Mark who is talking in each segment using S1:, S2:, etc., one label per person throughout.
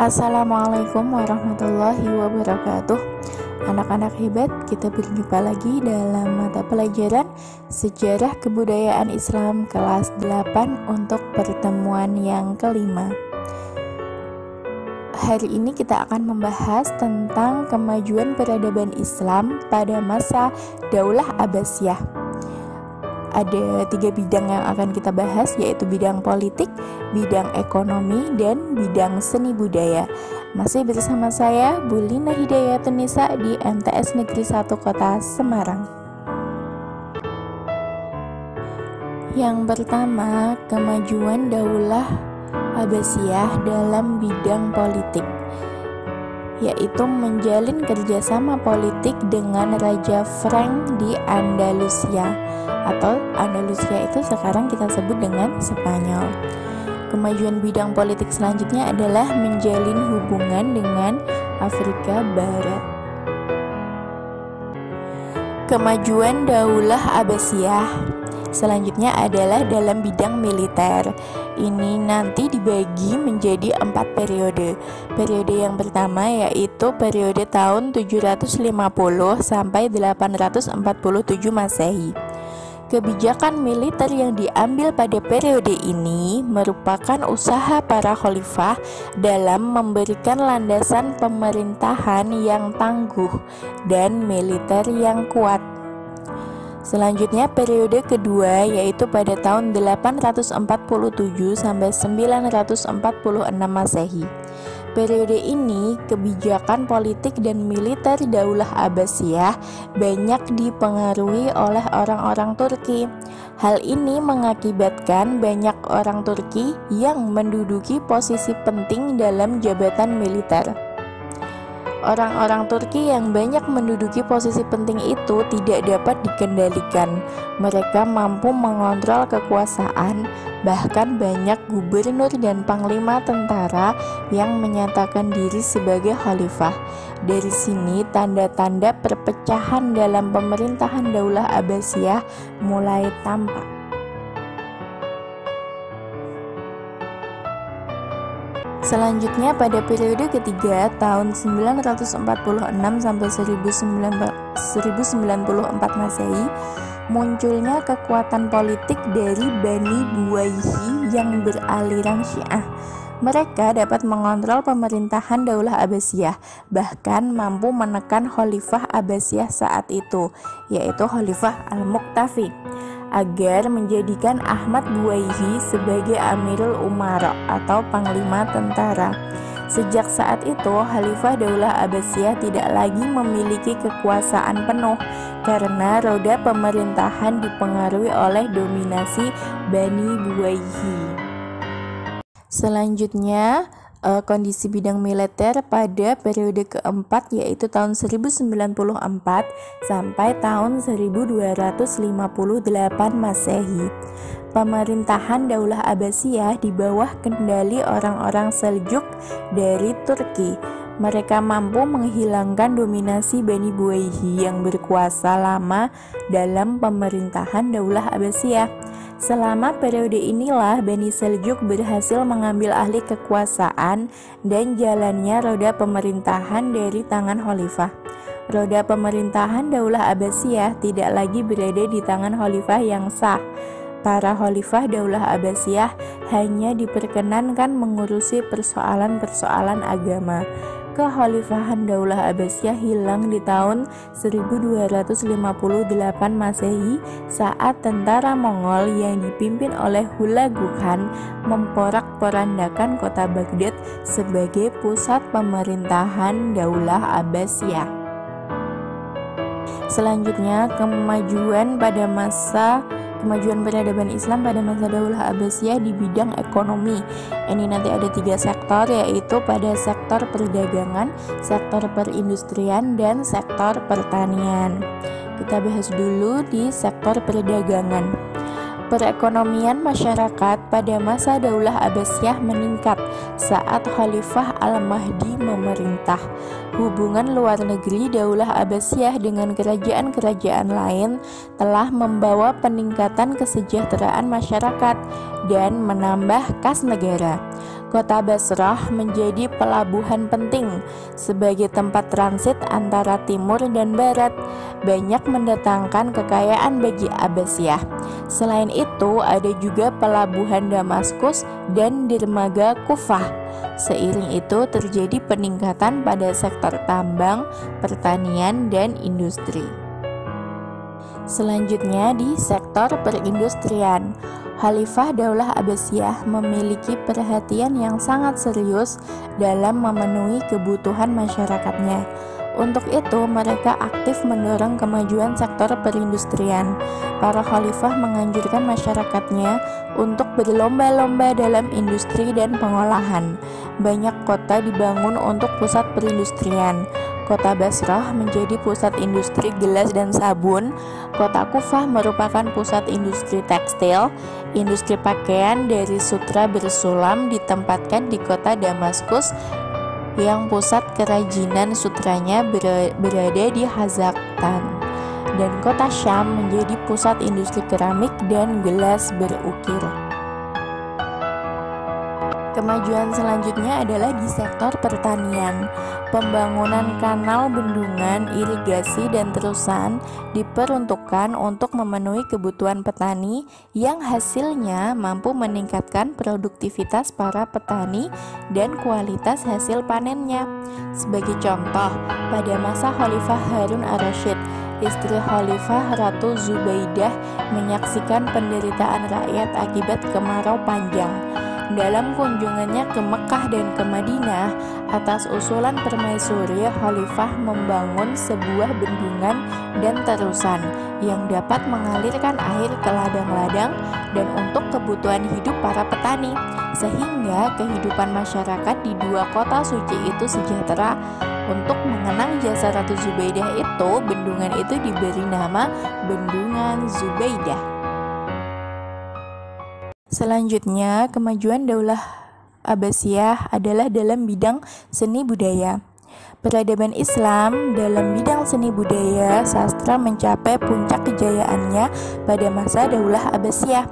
S1: Assalamualaikum warahmatullahi wabarakatuh. Anak-anak hebat, kita berjumpa lagi dalam mata pelajaran Sejarah Kebudayaan Islam kelas 8 untuk pertemuan yang kelima. Hari ini kita akan membahas tentang kemajuan peradaban Islam pada masa Daulah Abbasiyah. Ada 3 bidang yang akan kita bahas, yaitu bidang politik, bidang ekonomi, dan bidang seni budaya. Masih bersama saya, Bu Lina Hidayatun Nisa di MTS Negeri 1 Kota Semarang. Yang pertama, kemajuan Daulah Abbasiyah dalam bidang politik, yaitu menjalin kerjasama politik dengan Raja Frank di Andalusia, atau Andalusia itu sekarang kita sebut dengan Spanyol. Kemajuan bidang politik selanjutnya adalah menjalin hubungan dengan Afrika Barat. Kemajuan Daulah Abbasiyah selanjutnya adalah dalam bidang militer. Ini nanti dibagi menjadi 4 periode. Periode yang pertama yaitu periode tahun 750 sampai 847 Masehi. Kebijakan militer yang diambil pada periode ini merupakan usaha para khalifah dalam memberikan landasan pemerintahan yang tangguh dan militer yang kuat. Selanjutnya periode kedua yaitu pada tahun 847 sampai 946 Masehi. Periode ini kebijakan politik dan militer Daulah Abbasiyah banyak dipengaruhi oleh orang-orang Turki. Hal ini mengakibatkan banyak orang Turki yang menduduki posisi penting dalam jabatan militer. Orang-orang Turki yang banyak menduduki posisi penting itu tidak dapat dikendalikan. Mereka mampu mengontrol kekuasaan, bahkan banyak gubernur dan panglima tentara yang menyatakan diri sebagai khalifah. Dari sini tanda-tanda perpecahan dalam pemerintahan Daulah Abbasiyah mulai tampak. Selanjutnya pada periode ketiga tahun 946 sampai 1094 Masehi, munculnya kekuatan politik dari Bani Buwayhi yang beraliran Syiah. Mereka dapat mengontrol pemerintahan Daulah Abbasiyah, bahkan mampu menekan Khalifah Abbasiyah saat itu, yaitu Khalifah Al-Muqtafi, agar menjadikan Ahmad Buwayhi sebagai Amirul Umara atau Panglima Tentara. Sejak saat itu, Khalifah Daulah Abbasiyah tidak lagi memiliki kekuasaan penuh karena roda pemerintahan dipengaruhi oleh dominasi Bani Buwayhi. Selanjutnya, kondisi bidang militer pada periode keempat yaitu tahun 1094 sampai tahun 1258 Masehi. Pemerintahan Daulah Abbasiyah di bawah kendali orang-orang Seljuk dari Turki. Mereka mampu menghilangkan dominasi Bani Buwayhi yang berkuasa lama dalam pemerintahan Daulah Abbasiyah. Selama periode inilah Bani Seljuk berhasil mengambil alih kekuasaan dan jalannya roda pemerintahan dari tangan khalifah. Roda pemerintahan Daulah Abbasiyah tidak lagi berada di tangan khalifah yang sah. Para khalifah Daulah Abbasiyah hanya diperkenankan mengurusi persoalan-persoalan agama. Kekhalifahan Daulah Abbasiyah hilang di tahun 1258 Masehi saat tentara Mongol yang dipimpin oleh Hulagu Khan memporak-porandakan kota Baghdad sebagai pusat pemerintahan Daulah Abbasiyah. Selanjutnya, kemajuan peradaban Islam pada masa Daulah Abbasiyah di bidang ekonomi. Ini nanti ada 3 sektor, yaitu pada sektor perdagangan, sektor perindustrian, dan sektor pertanian. Kita bahas dulu di sektor perdagangan. Perekonomian masyarakat pada masa Daulah Abbasiyah meningkat saat Khalifah Al-Mahdi memerintah. Hubungan luar negeri Daulah Abbasiyah dengan kerajaan-kerajaan lain telah membawa peningkatan kesejahteraan masyarakat dan menambah kas negara. Kota Basrah menjadi pelabuhan penting sebagai tempat transit antara timur dan barat, banyak mendatangkan kekayaan bagi Abbasiyah. Selain itu, ada juga pelabuhan Damaskus dan dermaga Kufah. Seiring itu terjadi peningkatan pada sektor tambang, pertanian, dan industri. Selanjutnya di sektor perindustrian, Khalifah Daulah Abbasiyah memiliki perhatian yang sangat serius dalam memenuhi kebutuhan masyarakatnya. Untuk itu, mereka aktif mendorong kemajuan sektor perindustrian. Para khalifah menganjurkan masyarakatnya untuk berlomba-lomba dalam industri dan pengolahan. Banyak kota dibangun untuk pusat perindustrian. Kota Basrah menjadi pusat industri gelas dan sabun. Kota Kufah merupakan pusat industri tekstil. Industri pakaian dari sutra bersulam ditempatkan di kota Damaskus, yang pusat kerajinan sutranya berada di Khazaktan. Dan kota Syam menjadi pusat industri keramik dan gelas berukir. Kemajuan selanjutnya adalah di sektor pertanian. Pembangunan kanal, bendungan, irigasi, dan terusan diperuntukkan untuk memenuhi kebutuhan petani yang hasilnya mampu meningkatkan produktivitas para petani dan kualitas hasil panennya. Sebagai contoh, pada masa Khalifah Harun ar-Rasyid, istri Khalifah Ratu Zubaidah menyaksikan penderitaan rakyat akibat kemarau panjang. Dalam kunjungannya ke Mekah dan ke Madinah, atas usulan permaisuri, Khalifah membangun sebuah bendungan dan terusan yang dapat mengalirkan air ke ladang-ladang dan untuk kebutuhan hidup para petani, sehingga kehidupan masyarakat di dua kota suci itu sejahtera. Untuk mengenang jasa Ratu Zubaidah itu, bendungan itu diberi nama Bendungan Zubaidah. Selanjutnya, kemajuan Daulah Abbasiyah adalah dalam bidang seni budaya. Peradaban Islam dalam bidang seni budaya sastra mencapai puncak kejayaannya pada masa Daulah Abbasiyah.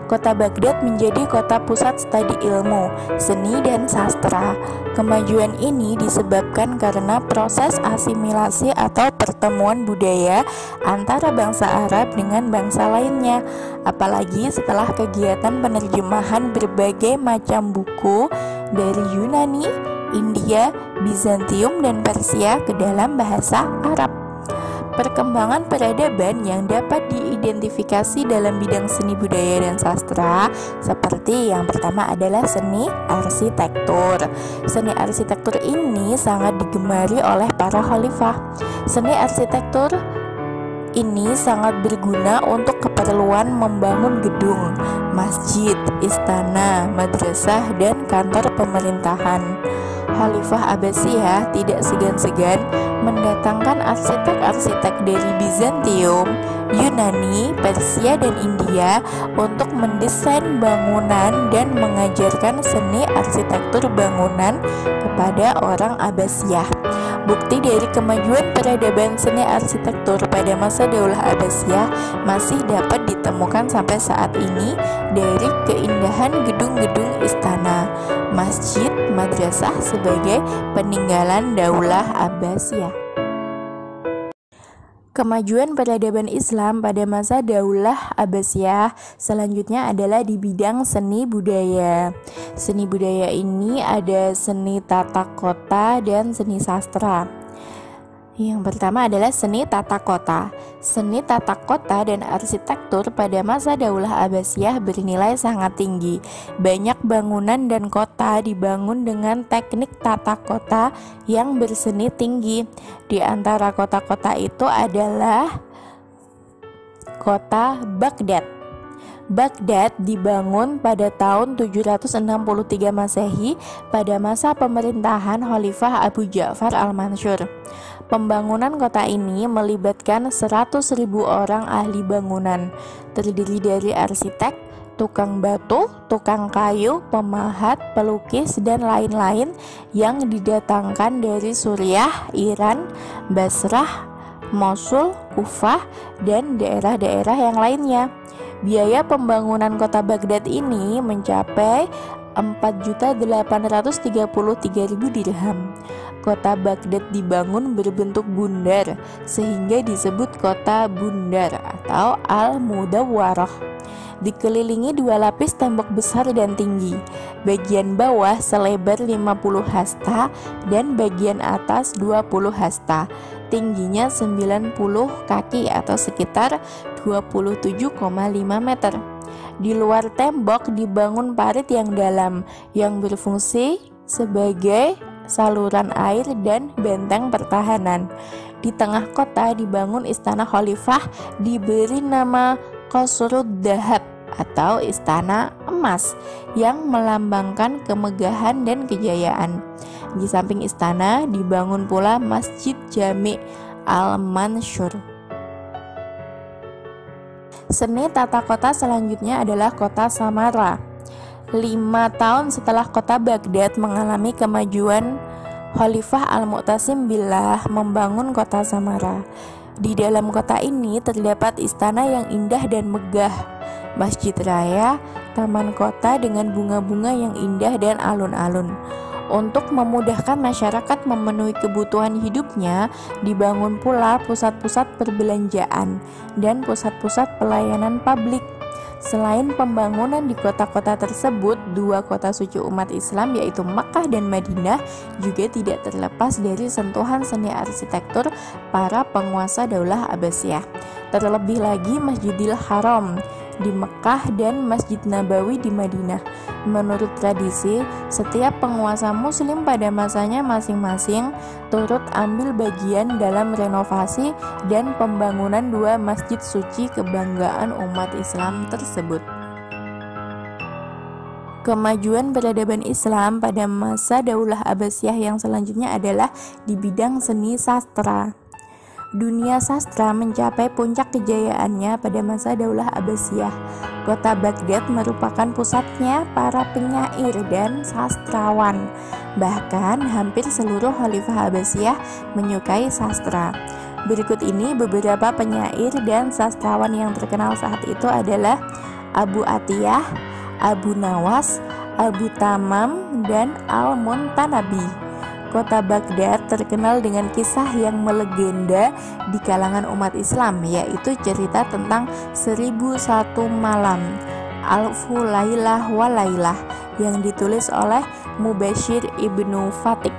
S1: Kota Baghdad menjadi kota pusat studi ilmu, seni, dan sastra. Kemajuan ini disebabkan karena proses asimilasi atau pertemuan budaya antara bangsa Arab dengan bangsa lainnya. Apalagi setelah kegiatan penerjemahan berbagai macam buku dari Yunani, India, Bizantium, dan Persia ke dalam bahasa Arab. Perkembangan peradaban yang dapat diidentifikasi dalam bidang seni budaya dan sastra seperti yang pertama adalah seni arsitektur. Seni arsitektur ini sangat digemari oleh para khalifah. Seni arsitektur ini sangat berguna untuk keperluan membangun gedung, masjid, istana, madrasah, dan kantor pemerintahan. Khalifah Abbasiyah tidak segan-segan mendatangkan arsitek-arsitek dari Bizantium, Yunani, Persia, dan India untuk mendesain bangunan dan mengajarkan seni arsitektur bangunan kepada orang Abbasiyah. Bukti dari kemajuan peradaban seni arsitektur pada masa Daulah Abbasiyah masih dapat ditemukan sampai saat ini dari keindahan gedung-gedung istana, masjid, madrasah sebagai peninggalan Daulah Abbasiyah. Kemajuan peradaban Islam pada masa Daulah Abbasiyah selanjutnya adalah di bidang seni budaya. Seni budaya ini ada seni tata kota dan seni sastra. Yang pertama adalah seni tata kota. Seni tata kota dan arsitektur pada masa Daulah Abbasiyah bernilai sangat tinggi. Banyak bangunan dan kota dibangun dengan teknik tata kota yang berseni tinggi. Di antara kota-kota itu adalah kota Baghdad. Baghdad dibangun pada tahun 763 Masehi pada masa pemerintahan Khalifah Abu Ja'far al-Mansur. Pembangunan kota ini melibatkan 100.000 orang ahli bangunan, terdiri dari arsitek, tukang batu, tukang kayu, pemahat, pelukis, dan lain-lain yang didatangkan dari Suriah, Iran, Basrah, Mosul, Kufah, dan daerah-daerah yang lainnya. Biaya pembangunan kota Baghdad ini mencapai 4.833.000 dirham. Kota Baghdad dibangun berbentuk bundar sehingga disebut kota bundar atau Al-Mudawwarah. Dikelilingi 2 lapis tembok besar dan tinggi. Bagian bawah selebar 50 hasta dan bagian atas 20 hasta. Tingginya 90 kaki atau sekitar 27,5 meter. Di luar tembok dibangun parit yang dalam yang berfungsi sebagai saluran air dan benteng pertahanan. Di tengah kota dibangun istana khalifah diberi nama Qasrud Dahab atau istana emas yang melambangkan kemegahan dan kejayaan. Di samping istana dibangun pula Masjid Jami' Al-Mansyur. Seni tata kota selanjutnya adalah kota Samara. 5 tahun setelah kota Baghdad mengalami kemajuan, Khalifah Al-Mu'tasim Billah membangun kota Samara. Di dalam kota ini terdapat istana yang indah dan megah, masjid raya, taman kota dengan bunga-bunga yang indah dan alun-alun. Untuk memudahkan masyarakat memenuhi kebutuhan hidupnya, dibangun pula pusat-pusat perbelanjaan dan pusat-pusat pelayanan publik. Selain pembangunan di kota-kota tersebut, 2 kota suci umat Islam yaitu Makkah dan Madinah juga tidak terlepas dari sentuhan seni arsitektur para penguasa Daulah Abbasiyah. Terlebih lagi Masjidil Haram di Mekkah dan Masjid Nabawi di Madinah. Menurut tradisi, setiap penguasa muslim pada masanya masing-masing turut ambil bagian dalam renovasi dan pembangunan 2 masjid suci kebanggaan umat Islam tersebut. Kemajuan peradaban Islam pada masa Daulah Abbasiyah yang selanjutnya adalah di bidang seni sastra. Dunia sastra mencapai puncak kejayaannya pada masa Daulah Abbasiyah. Kota Baghdad merupakan pusatnya para penyair dan sastrawan. Bahkan hampir seluruh Khalifah Abbasiyah menyukai sastra. Berikut ini beberapa penyair dan sastrawan yang terkenal saat itu adalah Abu Atiyah, Abu Nawas, Abu Tamam, dan Al-Muntanabi. Kota Baghdad terkenal dengan kisah yang melegenda di kalangan umat Islam, yaitu cerita tentang 1001 malam, Alfu Lailah wa Lailah, yang ditulis oleh Mubashir ibnu Fatih.